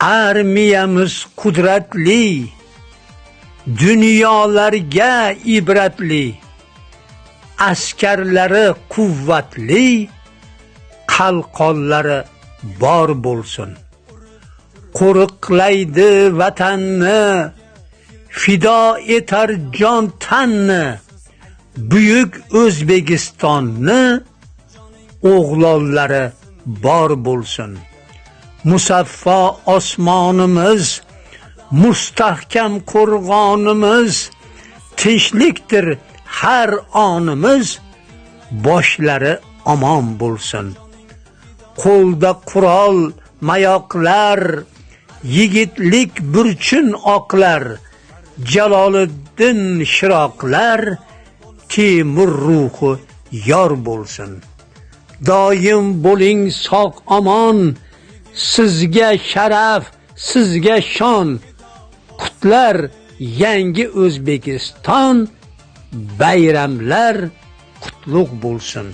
Armiyamiz qudratli, dunyolarga ibratli, askarlari quvvatli, qalqonlari bor bo'lsin. Qo'riqlaydi vatanni, fido etar jon tanni, buyuk O'zbekistonni, o'g'lonlari bor bo'lsin. Musaffo osmonimiz, mustahkam qo'rg'onimiz, tinchlikdir har onimiz, boshlari omon bo'lsin. Qo'lda qurol mayoqlar, yigitlik burchun oqlar, Jaloliddin shiroqlar, Temur ruhi yor bo'lsin. Doim bo'ling sog' omon, sizga sharaf, sizga shon, qutlar yangi O'zbekiston, bayramlar qutlug' bo'lsin.